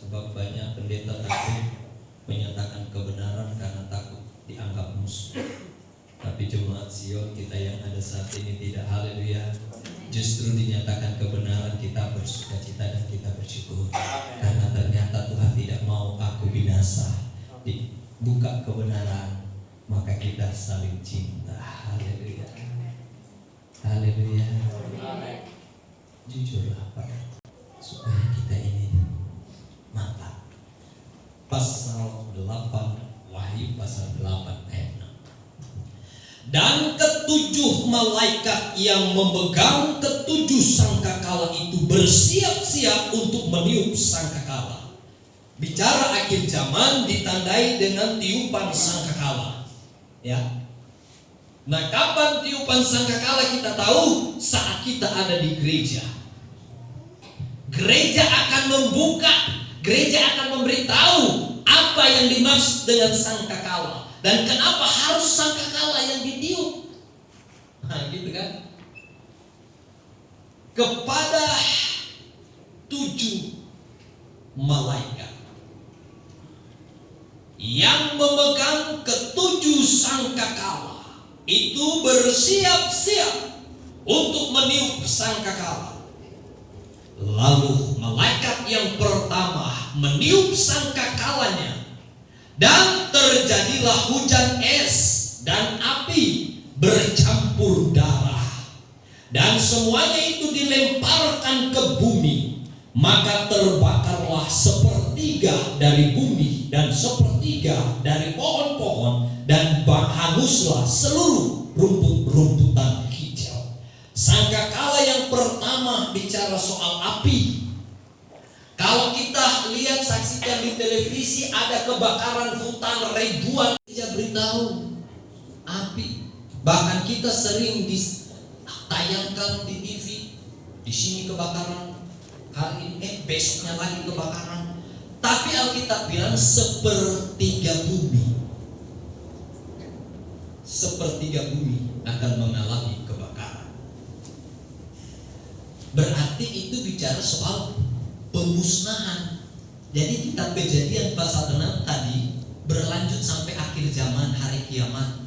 Sebab banyak pendeta takut menyatakan kebenaran karena takut dianggap musuh. Tapi jemaat Sion kita yang ada saat ini tidak, haleluya. Justru dinyatakan kebenaran, kita bersukacita dan kita bersyukur. Karena ternyata Tuhan tidak mau aku binasa. Dibuka kebenaran, maka kita saling cinta. Haleluya. Haleluya. Jujurlah Pak, supaya kita ini mantap. Pasal 8 Wahyu pasal 8 ayat 6. Dan ketujuh malaikat yang memegang ketujuh sangkakala itu bersiap-siap untuk meniup sangkakala. Bicara akhir zaman ditandai dengan tiupan sangkakala. Ya. Nah, kapan tiupan sangkakala kita tahu? Saat kita ada di gereja. Gereja akan membuka, gereja akan memberitahu apa yang dimaksud dengan sangkakala dan kenapa harus sangkakala yang ditiup. Nah, gitu kan? Kepada 7 malaikat yang memegang ketujuh sangkakala itu bersiap-siap untuk meniup sangkakala. Lalu malaikat yang pertama meniup sangkakalanya, dan terjadilah hujan es dan api bercampur darah, dan semuanya itu dilemparkan ke bumi. Maka terbakarlah sepertiga dari bumi dan sepertiga dari pohon-pohon, dan hanguslah seluruh rumput-rumputan hijau. Sangkakala yang pertama bicara soal api. Kalau kita lihat, saksikan di televisi ada kebakaran hutan ribuan, dia beritahu api. Bahkan kita sering ditayangkan di TV, di sini kebakaran, hari ini besoknya lagi kebakaran. Tapi Alkitab bilang sepertiga bumi akan mengalami kebakaran. Berarti itu bicara soal pemusnahan. Jadi kitab Kejadian pasal 6 tadi berlanjut sampai akhir zaman, hari kiamat.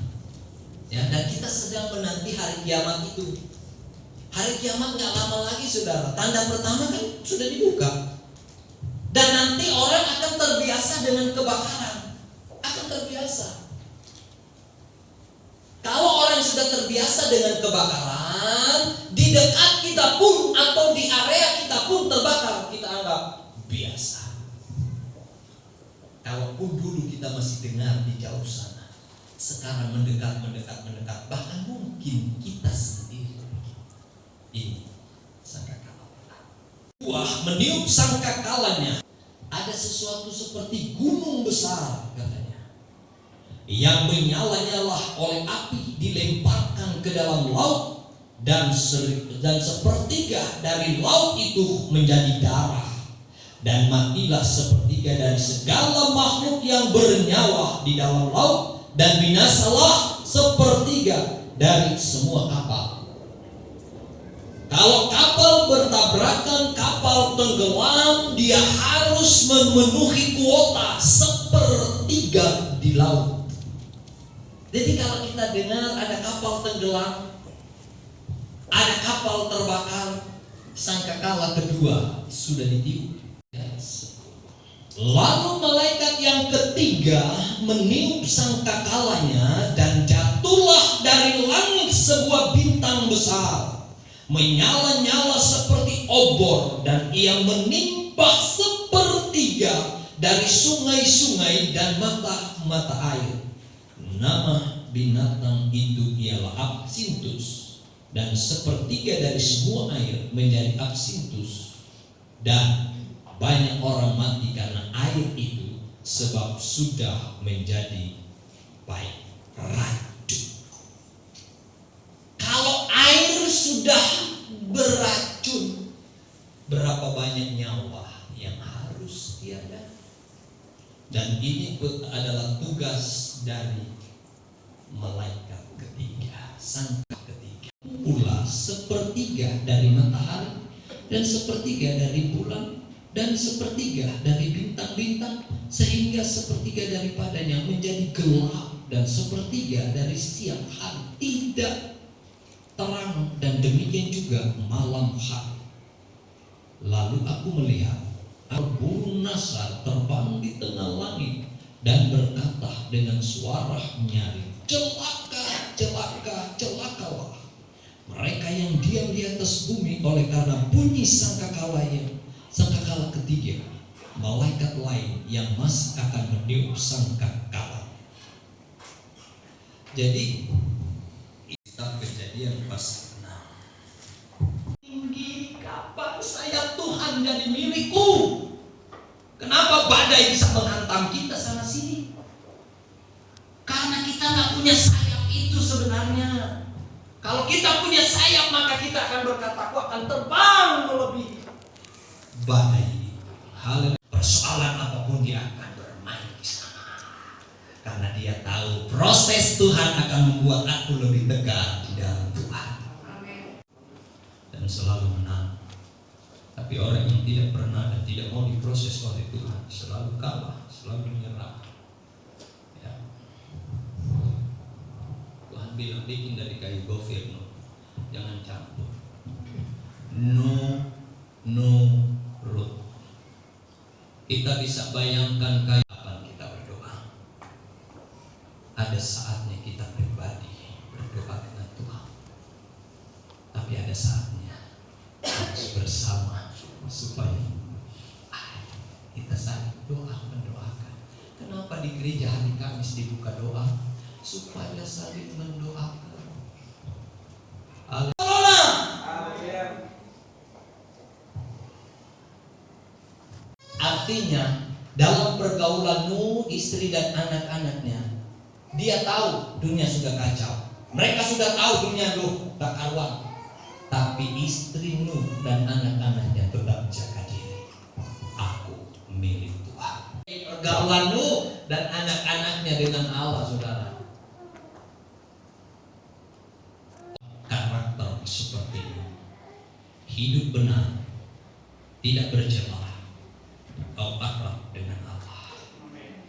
Ya, dan kita sedang menanti hari kiamat itu. Hari kiamat gak lama lagi, saudara. Tanda pertama kan sudah dibuka. Dan nanti orang akan terbiasa dengan kebakaran. Akan terbiasa. Kalau orang sudah terbiasa dengan kebakaran, di dekat kita pun atau di area kita pun terbakar, kita anggap biasa. Kalaupun dulu kita masih dengar di jauh sana, sekarang mendekat, bahkan mungkin kita sendiri. Ini sangkakala. Wah, meniup sangkakalanya, ada sesuatu seperti gunung besar katanya, yang menyala-nyala oleh api, dilemparkan ke dalam laut, dan sepertiga dari laut itu menjadi darah, dan matilah sepertiga dari segala makhluk yang bernyawa di dalam laut, dan binasalah sepertiga dari semua kapal. Kalau kapal bertabrakan, kapal tenggelam, dia harus memenuhi kuota sepertiga di laut. Jadi kalau kita dengar ada kapal tenggelam, ada kapal terbakar, sangkakala kedua sudah ditiup. Lalu malaikat yang ketiga meniup sangkakalanya, dan jatuhlah dari langit sebuah bintang besar, menyala-nyala seperti obor, dan ia menimpa sepertiga dari sungai-sungai dan mata-mata air. Nama binatang itu ialah Absintus, dan sepertiga dari semua air menjadi Absintus, dan banyak orang mati karena air itu, sebab sudah menjadi baik racun. Kalau air sudah beracun, berapa banyak nyawa yang harus tiada? Dan ini adalah tugas dari malaikat ketiga, sangka ketiga. Pula sepertiga dari matahari dan sepertiga dari bulan dan sepertiga dari bintang-bintang, sehingga sepertiga daripadanya menjadi gelap dan sepertiga dari siang hari tidak terang, dan demikian juga malam hari. Lalu aku melihat burung nasar terbang di tengah langit dan berkata dengan suara nyaring, celaka, celaka, celakalah mereka yang diam di atas bumi oleh karena bunyi sangkakala ketiga, malaikat lain yang masih akan meniup sangkakala. Jadi kitab Kejadian pasal 6. Tinggi, kapan sayap Tuhan jadi milikku? Kenapa badai bisa menghantam kita sana sini? Karena kita nggak punya sayap itu sebenarnya. Kalau kita punya sayap, maka kita akan berkata, aku akan terbang melebihi badai. Hal persoalan apapun dia akan bermain di sana. Karena dia tahu proses Tuhan akan membuat aku lebih dekat di dalam Tuhan. Amin. Dan selalu menang. Tapi orang yang tidak pernah dan tidak mau diproses oleh Tuhan selalu kalah, selalu menyerah. Ya. Tuhan bilang bikin dari kayu gofir, no. Jangan campur. No root. Kita bisa bayangkan kayak kapan kita berdoa. Ada saatnya kita pribadi berdoa dengan Tuhan. Tapi ada saatnya harus bersama supaya kita saling doa mendoakan. Kenapa di gereja hari Kamis dibuka doa? Supaya saling mendoakan. Artinya dalam pergaulan Nuh, istri dan anak-anaknya, dia tahu dunia sudah kacau. Mereka sudah tahu dunia Nuh tak karuan. Tapi istri Nuh dan anak-anaknya tetap jaga diri. Aku milik Tuhan. Pergaulan Nuh dan anak-anaknya dengan Allah, saudara. Karakter seperti ini, hidup benar, tidak bercela, kau akrab dengan Allah.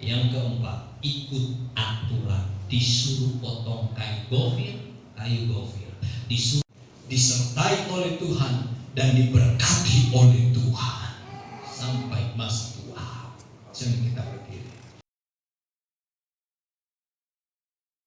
Yang keempat, ikut aturan, disuruh potong kayu gofir, disuruh disertai oleh Tuhan dan diberkati oleh Tuhan sampai masa tua. Jangan kita berdiri.